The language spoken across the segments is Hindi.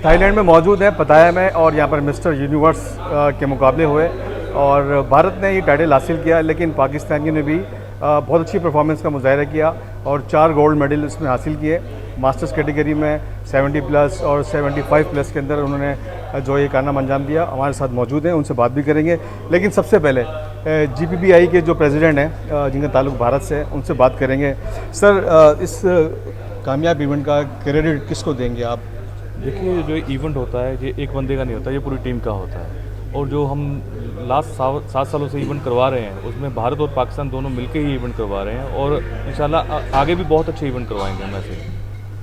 थाईलैंड में मौजूद है पताया में, और यहाँ पर मिस्टर यूनिवर्स के मुकाबले हुए और भारत ने ये टाइटल हासिल किया, लेकिन पाकिस्तानियों ने भी बहुत अच्छी परफॉर्मेंस का मुजाहरा किया और 4 गोल्ड मेडल इसमें हासिल किए। मास्टर्स कैटेगरी में 70 प्लस और 75 प्लस के अंदर उन्होंने जो ये कारनामा अंजाम दिया। हमारे साथ मौजूद हैं, उनसे बात भी करेंगे, लेकिन सबसे पहले GPBI के जो प्रेसिडेंट हैं जिनका ताल्लुक भारत से है, उनसे बात करेंगे। सर, इस कामयाब इवेंट का क्रेडिट किसको देंगे आप? देखिए, जो इवेंट होता है ये एक बंदे का नहीं होता, ये पूरी टीम का होता है। और जो हम लास्ट 7 सालों से इवेंट करवा रहे हैं उसमें भारत और पाकिस्तान दोनों मिलकर ही इवेंट करवा रहे हैं, और इंशाल्लाह आगे भी बहुत अच्छे इवेंट करवाएंगे हम ऐसे।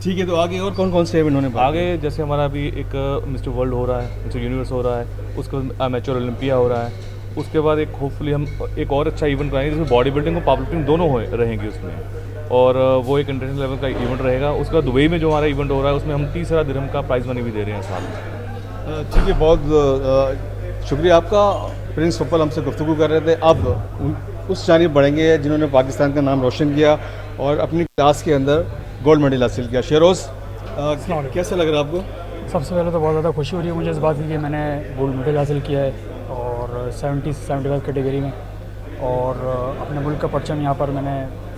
ठीक है, तो आगे और कौन कौन से इवेंट होने पाए? आगे जैसे हमारा अभी एक मिस्टर वर्ल्ड हो रहा है, मिस्टर यूनिवर्स हो रहा है, उसके बाद अमेच्योर ओलंपिया हो रहा है, उसके बाद एक होपफुली हम एक और अच्छा इवेंट कराएंगे जिसमें बॉडी बिल्डिंग और पावर लिफ्टिंग दोनों रहेंगी उसमें, और वो एक इंटरनेशनल लेवल का इवेंट रहेगा। उसके बाद दुबई में जो हमारा इवेंट हो रहा है उसमें हम 30,000 दिरहम का प्राइज़ मनी भी दे रहे हैं साल में। ठीक है, बहुत शुक्रिया आपका। प्रिंस फुप्पल हमसे गुफ्तगू कर रहे थे। अब उस जानिब बढ़ेंगे जिन्होंने पाकिस्तान का नाम रोशन किया और अपनी क्लास के अंदर गोल्ड मेडल हासिल किया। शेरोज़, कैसा लग रहा है आपको? सबसे पहले तो बहुत ज़्यादा खुशी हो रही है मुझे इस बात की कि मैंने गोल्ड मेडल हासिल किया है और 70-75 कैटेगरी में, और अपने मुल्क का परचम यहाँ पर मैंने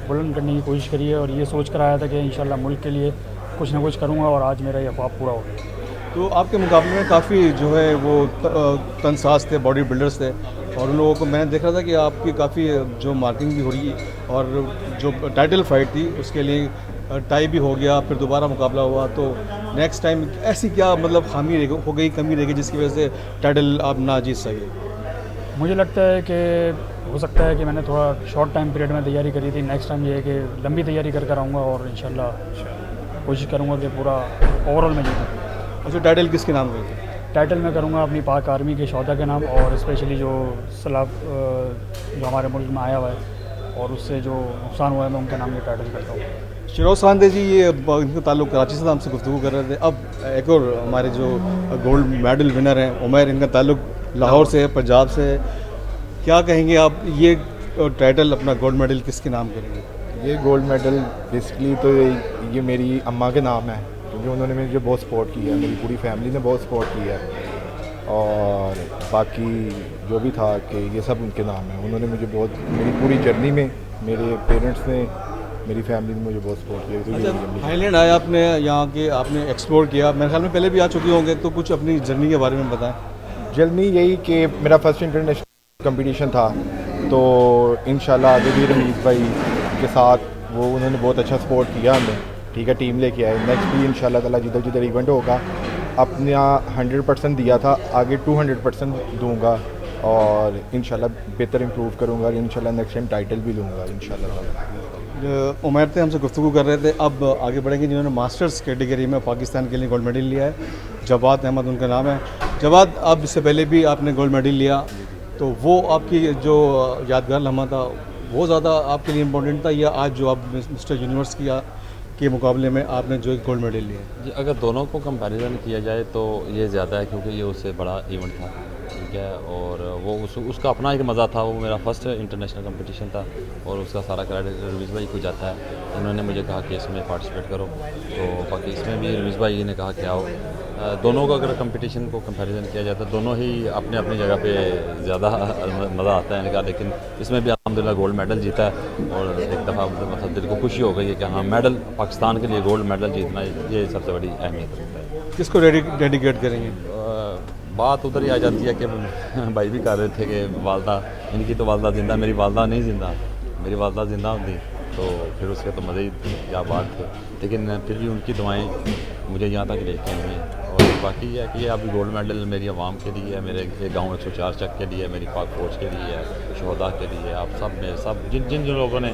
बुलंद करने की कोशिश करी है, और ये सोच कर आया था कि इंशाल्लाह मुल्क के लिए कुछ ना कुछ करूँगा, और आज मेरा ये ख्वाब पूरा हो गया। तो आपके मुकाबले में काफ़ी जो है वो तनसाज थे, बॉडी बिल्डर्स थे, और उन लोगों को मैंने देख रहा था कि आपकी काफ़ी जो मार्किंग भी हो रही है, और जो टाइटल फाइट थी उसके लिए टाई भी हो गया, फिर दोबारा मुकाबला हुआ। तो नेक्स्ट टाइम ऐसी क्या मतलब खामी हो गई, कमी रह गई जिसकी वजह से टाइटल आप ना जीत सके? मुझे लगता है कि हो सकता है कि मैंने थोड़ा शॉर्ट टाइम पीरियड में तैयारी करी थी। नेक्स्ट टाइम ये है कि लंबी तैयारी कर आऊँगा और इंशाल्लाह कोशिश करूँगा कि पूरा ओवरऑल में जीतूँ। अच्छा, टाइटल किसके नाम हुए थे? टाइटल मैं करूँगा अपनी पाक आर्मी के शौहदा के नाम, और स्पेशली जो सलाब जो हमारे मुल्क में आया हुआ है और उससे जो नुकसान हुआ है, मैं उनके नाम ये टाइटल करता हूँ। शिरोज़ खानदे जी, ये इनका ताल्लुक कराची से, हमसे गुफ्तगू कर रहे थे। अब एक और हमारे जो गोल्ड मेडल विनर हैं उमैर, इनका ताल्लुक लाहौर से है, पंजाब से है। क्या कहेंगे आप, ये टाइटल अपना गोल्ड मेडल किसके नाम करेंगे? ये गोल्ड मेडल बेसिकली तो ये मेरी अम्मा के नाम है, क्योंकि उन्होंने मुझे बहुत सपोर्ट किया है, मेरी पूरी फैमिली ने बहुत सपोर्ट किया है, और बाकी जो भी था कि ये सब उनके नाम है। उन्होंने मुझे बहुत, मेरी पूरी जर्नी में मेरे पेरेंट्स ने, मेरी फैमिली ने मुझे बहुत सपोर्ट किया। तो अच्छा, थाईलैंड आया आपने, यहाँ के आपने एक्सप्लोर किया, मेरे ख्याल में पहले भी आ चुके होंगे, तो कुछ अपनी जर्नी के बारे में बताएं। जर्नी यही कि मेरा फर्स्ट इंटरनेशनल कंपटीशन था, तो इंशाल्लाह आगे भी रमीज़ भाई के साथ वो उन्होंने बहुत अच्छा सपोर्ट किया हमें, ठीक है, टीम लेके आए। नेक्स्ट भी इंशाल्लाह ताला जिधर जिधर इवेंट होगा अपना 100% दिया था, आगे 200% दूंगा, और इंशाल्लाह बेहतर इम्प्रूव करूंगा, और इंशाल्लाह नेक्स्ट टाइम टाइटल भी लूँगा इंशाल्लाह। उमैर थे हमसे गुफ्तगू कर रहे थे। अब आगे बढ़ेंगे जिन्होंने मास्टर्स कैटेगरी में पाकिस्तान के लिए गोल्ड मेडल लिया है। जवाद अहमद उनका नाम है। जवाद, अब इससे पहले भी आपने गोल्ड मेडल लिया, तो वो आपकी जो यादगार लम्हा था वो ज़्यादा आपके लिए इम्पोर्टेंट था, या आज जो आप मिस्टर यूनिवर्स के मुकाबले में आपने जो एक गोल्ड मेडल लिया? जी, अगर दोनों को कंपैरिजन किया जाए तो ये ज़्यादा है, क्योंकि ये उससे बड़ा इवेंट था, ठीक है, और वो उसका अपना एक मज़ा था। वो मेरा फर्स्ट इंटरनेशनल कंपटीशन था, और उसका सारा क्रेडिट रवीज़ भाई को जाता है। उन्होंने मुझे कहा कि इसमें पार्टिसिपेट करो, तो बाकी इसमें भी रवीज़ भाई ने कहा कि आओ। दोनों का अगर कंपटीशन को कंपैरिजन किया जाए तो दोनों ही अपने अपनी जगह पे ज़्यादा मज़ा आता है इनका, लेकिन इसमें भी अल्हम्दुलिल्लाह गोल्ड मेडल जीता है, और एक दफ़ा मतलब दिल को खुशी हो गई है कि हाँ, मेडल पाकिस्तान के लिए गोल्ड मेडल जीतना ये सबसे बड़ी अहमियत रखता है। किसको डेडिकेट करेंगे? बात उधर ही आ जाती है कि भाई भी कर रहे थे कि वालदा, इनकी तो वालदा जिंदा, मेरी वालदा नहीं जिंदा। मेरी वालदा जिंदा होती तो फिर उसके तो मज़े ही क्या बात थे, लेकिन फिर भी उनकी दुआएं मुझे यहाँ तक लेके आई हैं। और बाकी ये है कि ये अभी गोल्ड मेडल मेरी आवाम के लिए है, मेरे गांव 104 चक के लिए, मेरी पाक फौज के लिए है, शोहदा के लिए, आप सब ने, सब जिन जिन लोगों ने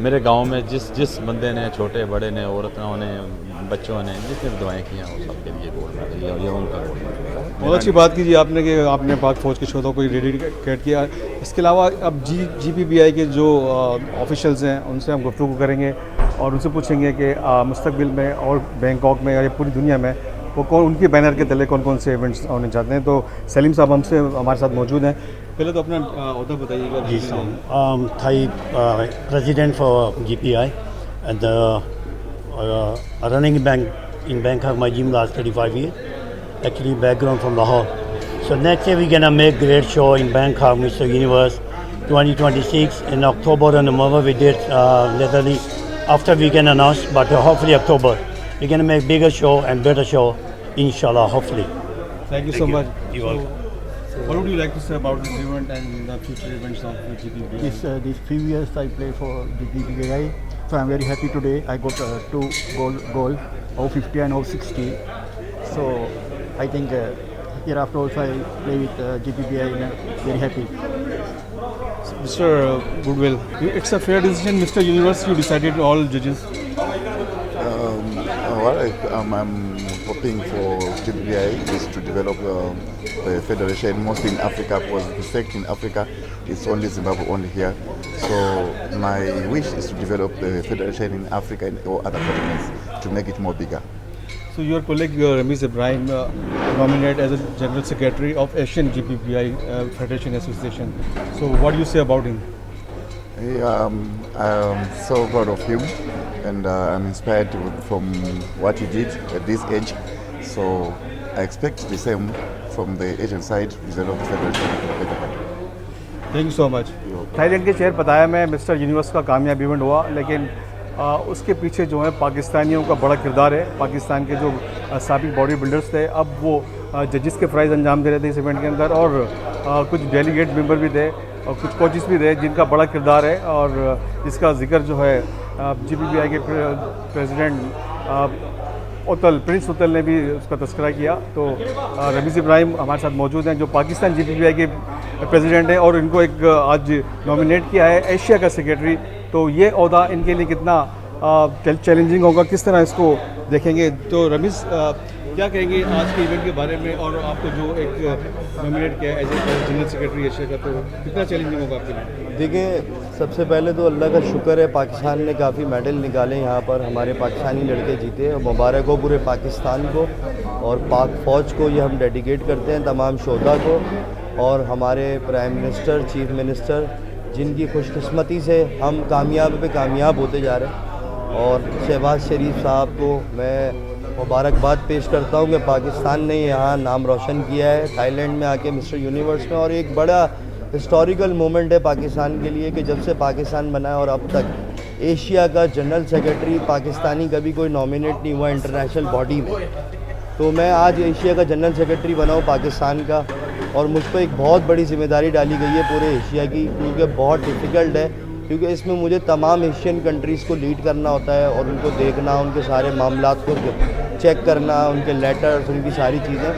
मेरे गांव में जिस बंदे ने, छोटे बड़े ने, औरतों ने, बच्चों ने जितनी दुआएं की हैं, वो सब के लिए गोल्ड मेडल, ये उनका गोल्ड मेडल है। बहुत अच्छी बात कीजिए आपने कि आपने पाक फ़ौज के शोधा को डेडिकेट किया। इसके अलावा अब GPBI के जो ऑफिशियल्स हैं उनसे हम गुफ्तगू करेंगे और उनसे पूछेंगे कि मुस्तकबिल में और बैंकॉक में या पूरी दुनिया में वो कौन, उनके बैनर के तले कौन कौन से इवेंट्स होने चाहते हैं। तो सलीम साहब हमसे हमारे साथ मौजूद हैं। पहले तो अपना ओहदा बताइएगा। जी सर, थाई president for GPI and running bank in Bangkok. My gym last 35 years, actually background from Lahore. So next year we're gonna make great show in Bangkok, Mr. Universe 2026. In October and November we did literally after we can announce, but hopefully October we're gonna make bigger show and better show, inshallah, hopefully. Thank you so much. You're welcome. What would you like to say about this event and the future events of the GPBI? These few years I play for the GPBI, so I'm very happy today. I got 2 goal, 050 and 060. So I think hereafter also I play with GPBI and I'm very happy. Mr. Goodwill, it's a fair decision, Mr. Universe, you decided all judges. I'm hoping for GPBI is to develop the federation mostly in Africa, because the sect in Africa is only Zimbabwe, only here. So my wish is to develop the federation in Africa and or other continents to make it more bigger. So your colleague Ramiz Ibrahim nominated as a General Secretary of Asian GPBI Federation Association. So what do you say about him? I'm so proud of him, and I'm inspired from what he did at this age. So I expect the same from the Asian side, develop the federation. Thank you so much. Thailand के शहर पताया में मिस्टर यूनिवर्स का कामयाब इवेंट हुआ, लेकिन उसके पीछे जो है पाकिस्तानियों का बड़ा किरदार है। पाकिस्तान के जो साबिक बॉडी बिल्डर्स थे, अब वो जजेस के प्राइज़ अंजाम दे रहे थे इस इवेंट के अंदर, और कुछ डेलीगेट मेंबर भी थे और कुछ कोचेस भी थे जिनका बड़ा किरदार है, और इसका जिक्र जो है GPBI के प्रेसिडेंट प्रिंस उतल ने भी उसका तस्करा किया। तो रमीज़ इब्राहिम हमारे साथ मौजूद हैं जो पाकिस्तान GPBI के प्रेसिडेंट हैं, और इनको एक आज नॉमिनेट किया है एशिया का सेक्रेटरी। तो ये ओहदा इनके लिए कितना चैलेंजिंग होगा, किस तरह इसको देखेंगे? तो रमीज़ क्या कहेंगे आज के इवेंट के बारे में, और आपको जो एक नॉमिनेट किया है as a general secretary Asia का, तो कितना चैलेंजिंग होगा आपके लिए? देखिए, सबसे पहले तो अल्लाह का शुक्र है, पाकिस्तान ने काफ़ी मेडल निकाले यहाँ पर, हमारे पाकिस्तानी लड़के जीते, और मुबारक हो पूरे पाकिस्तान को और पाक फ़ौज को। ये हम डेडिकेट करते हैं तमाम शोधा को, और हमारे प्राइम मिनिस्टर, चीफ मिनिस्टर, जिनकी खुशकिस्मती से हम कामयाब पे कामयाब होते जा रहे हैं। और शहबाज शरीफ साहब को मैं मुबारकबाद पेश करता हूँ कि पाकिस्तान ने यहाँ नाम रोशन किया है थाईलैंड में आके मिस्टर यूनिवर्स में, और एक बड़ा हिस्टोरिकल मोमेंट है पाकिस्तान के लिए कि जब से पाकिस्तान बना है और अब तक एशिया का जनरल सेक्रेटरी पाकिस्तानी कभी कोई नॉमिनेट नहीं हुआ इंटरनेशनल बॉडी में। तो मैं आज एशिया का जनरल सेक्रेटरी बना हूँ पाकिस्तान का, और मुझ पर एक बहुत बड़ी जिम्मेदारी डाली गई है पूरे एशिया की, क्योंकि बहुत डिफ़िकल्ट है, क्योंकि इसमें मुझे तमाम एशियन कंट्रीज़ को लीड करना होता है और उनको देखना, उनके सारे मामलात को चेक करना, उनके लेटर्स, उनकी सारी चीज़ें।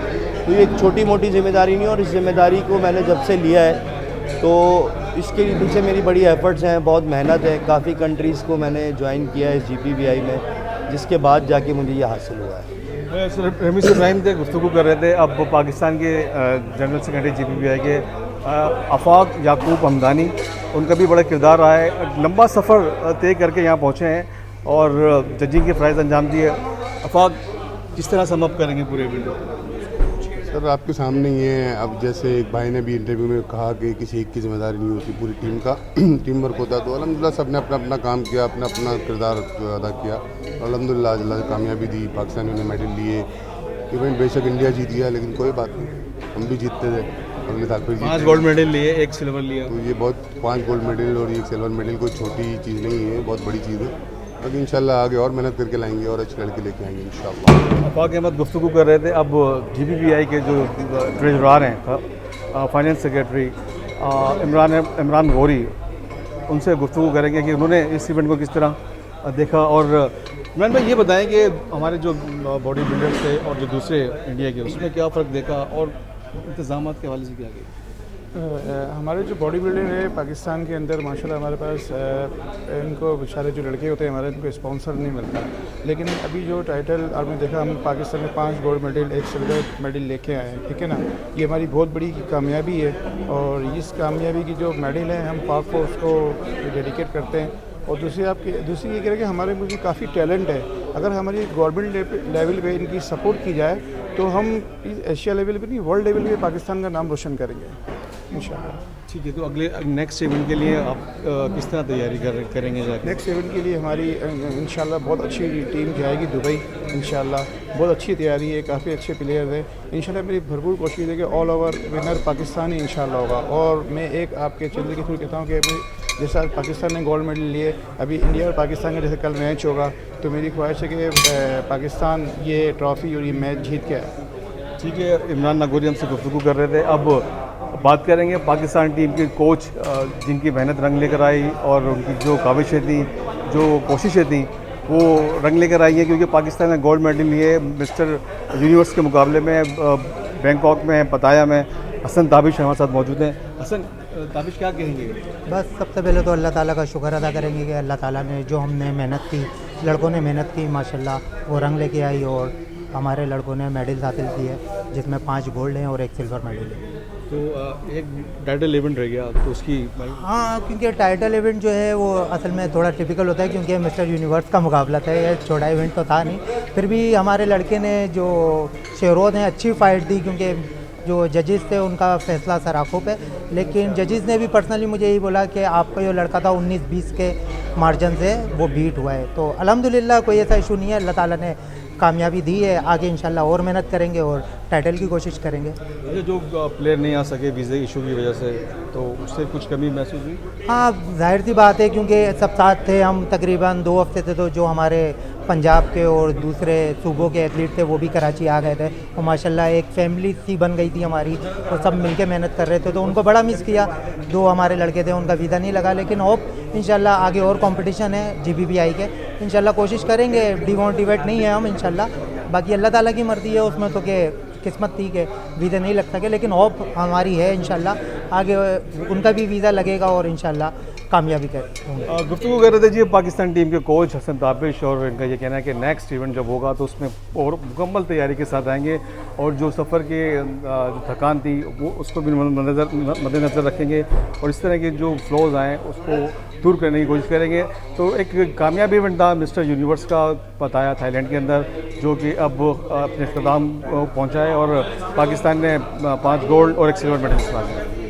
तो ये एक छोटी मोटी जिम्मेदारी नहीं है, और इस जिम्मेदारी को मैंने जब से लिया है तो इसके पीछे मेरी बड़ी एफ़र्ट्स हैं, बहुत मेहनत है। काफ़ी कंट्रीज़ को मैंने ज्वाइन किया है इस GPBI में, जिसके बाद जाके मुझे ये हासिल हुआ है। रमीज़ इब्राहिम से गुफ्तगू कर रहे थे, अब पाकिस्तान के जनरल सेक्रेटरी GPBI के आफाक याकूब हमदानी, उनका भी बड़ा किरदार रहा है, लंबा सफ़र तय करके यहाँ पहुँचे हैं और जजिंग के फ़राइज़ अंजाम दिए। आफाक, किस तरह सम अप करेंगे पूरे इवेंट? सर, आपके सामने ही है। अब जैसे एक भाई ने भी इंटरव्यू में कहा कि किसी एक की जिम्मेदारी नहीं होती, पूरी टीम का टीम वर्क होता है। तो अल्हम्दुलिल्लाह सब ने अपना अपना काम किया, अपना अपना किरदार अदा किया, और अल्हम्दुलिल्लाह अल्लाह ने कामयाबी दी, पाकिस्तानियों ने मेडल लिए। इवेंट बेशक इंडिया जीत गया, लेकिन कोई बात नहीं, हम भी जीतते थे। अगले साल फिर 5 गोल्ड मेडल लिए, 1 सिल्वर लिया। तो ये बहुत 5 गोल्ड मेडल और 1 सिल्वर मेडल कोई छोटी चीज़ नहीं है, बहुत बड़ी चीज़ है। बाकी इंशाल्लाह आगे और मेहनत करके लाएंगे और अच्छे लड़के लेके आएंगे इंशाल्लाह। आफाक अहमद गुफ्तगू कर रहे थे, अब GPBI के जो ट्रेजरार हैं, फाइनेंस सेक्रेटरी इमरान गौरी, उनसे गुफ्तगू करेंगे कि उन्होंने इस इवेंट को किस तरह देखा। और इमरान भाई, ये बताएं कि हमारे जो बॉडी बिल्डर्स थे और जो दूसरे इंडिया के, उसमें क्या फ़र्क देखा, और इंतज़ाम के हवाले से क्या किया? हमारे जो बॉडी बिल्डर है पाकिस्तान के अंदर, माशाल्लाह हमारे पास इनको सारे जो लड़के होते हैं हमारे, इनको स्पॉन्सर नहीं मिलता। लेकिन अभी जो टाइटल आपने देखा, हम पाकिस्तान में 5 गोल्ड मेडल, 1 सिल्वर मेडल लेके आए हैं, ठीक है ना। ये हमारी बहुत बड़ी कामयाबी है, और इस कामयाबी की जो मेडल है हम पाक फोर्स को डेडिकेट करते हैं। और दूसरी ये कह रहे कि हमारे मुझे काफ़ी टैलेंट है, अगर हमारी गवर्नमेंट लेवल पे इनकी सपोर्ट की जाए तो हम एशिया लेवल पे नहीं, वर्ल्ड लेवल पे पाकिस्तान का नाम रोशन करेंगे इंशाल्लाह। ठीक है, तो अगले नेक्स्ट इवेंट के लिए आप किस तरह तैयारी करेंगे जाके? नेक्स्ट इवेंट के लिए हमारी इंशाल्लाह बहुत अच्छी टीम जाएगी दुबई। इंशाल्लाह बहुत अच्छी तैयारी है, काफ़ी अच्छे प्लेयर हैं। इंशाल्लाह मेरी भरपूर कोशिश है कि ऑल ओवर विनर पाकिस्तान ही इंशाल्लाह होगा। और मैं एक आपके चैनल के थ्रू कहता हूँ कि जैसा पाकिस्तान ने गोल्ड मेडल लिए, अभी इंडिया और पाकिस्तान का जैसे कल मैच होगा, तो मेरी ख्वाहिश है कि पाकिस्तान ये ट्रॉफ़ी और ये मैच जीत के आए। ठीक है, इमरान नागौरी हमसे गुफ्तगू कर रहे थे। अब बात करेंगे पाकिस्तान टीम के कोच जिनकी मेहनत रंग लेकर आई और उनकी जो काविशें थी, जो कोशिशें थी, वो रंग लेकर आई है, क्योंकि पाकिस्तान ने गोल्ड मेडल लिए मिस्टर यूनिवर्स के मुकाबले में बैंकॉक में, पताया में। हसन ताबिश हमारे साथ मौजूद हैं। हसन ताबिश, क्या कहेंगे? बस सबसे पहले तो अल्लाह ताला का शुक्र अदा करेंगे कि अल्लाह ताला ने जो हमने मेहनत की, लड़कों ने मेहनत की, माशाल्लाह वो रंग लेके आई और हमारे लड़कों ने मेडल्स हासिल किए, जिसमें 5 गोल्ड हैं और 1 सिल्वर मेडल है। तो एक टाइटल इवेंट रह गया, तो उसकी हाँ, क्योंकि टाइटल इवेंट जो है वो असल में थोड़ा टिपिकल होता है, क्योंकि मिस्टर यूनिवर्स का मुकाबला था। ये छोटा इवेंट तो था नहीं, फिर भी हमारे लड़के ने जो शेरों ने अच्छी फाइट दी, क्योंकि जो जजेस थे उनका फैसला सर आँखों पे, लेकिन जजेस ने भी पर्सनली मुझे यही बोला कि आपका जो लड़का था 19-20 के मार्जिन से वो बीट हुआ है। तो अल्हम्दुलिल्लाह कोई ऐसा इशू नहीं है, अल्लाह ताला ने कामयाबी दी है। आगे इंशाल्लाह और मेहनत करेंगे और टाइटल की कोशिश करेंगे। जो प्लेयर नहीं आ सके वीज़े इशू की वजह से, तो उससे कुछ कमी महसूस हुई? हाँ, जाहिर सी बात है, क्योंकि सब साथ थे, हम तकरीबन 2 हफ्ते थे, तो जो हमारे पंजाब के और दूसरे सूबों के एथलीट थे वो भी कराची आ गए थे, और माशाल्लाह एक फैमिली सी बन गई थी हमारी, और सब मिलके मेहनत कर रहे थे, तो उनको बड़ा मिस किया। 2 हमारे लड़के थे, उनका वीज़ा नहीं लगा, लेकिन होप इंशाल्लाह आगे और कंपटीशन है GBBI के, इंशाल्लाह कोशिश करेंगे। डिमोटिवेट नहीं है हम इंशाल्लाह, बाकी अल्लाह ताला की मर्ज़ी है उसमें, तो कि किस्मत थी कि वीज़ा नहीं लग सके, लेकिन होप हमारी है इंशाल्लाह आगे उनका भी वीज़ा लगेगा और इंशाल्लाह कामयाबी करेंगे। गुफ्तगू कर रहे थे जी पाकिस्तान टीम के कोच हसन ताबिश, और इनका ये कहना है कि नेक्स्ट इवेंट जब होगा तो उसमें और मुकम्मल तैयारी के साथ आएंगे, और जो सफ़र के जो थकान थी वो उसको भी मद्देनज़र रखेंगे, और इस तरह के जो फ्लॉज आएँ उसको दूर करने की कोशिश करेंगे। तो एक कामयाब इवेंट था मिस्टर यूनिवर्स का पताया थाईलैंड के अंदर, जो कि अब अपने इख्तिताम पहुँचा है, और पाकिस्तान ने 5 गोल्ड और 1 सिल्वर मेडल हासिल किया।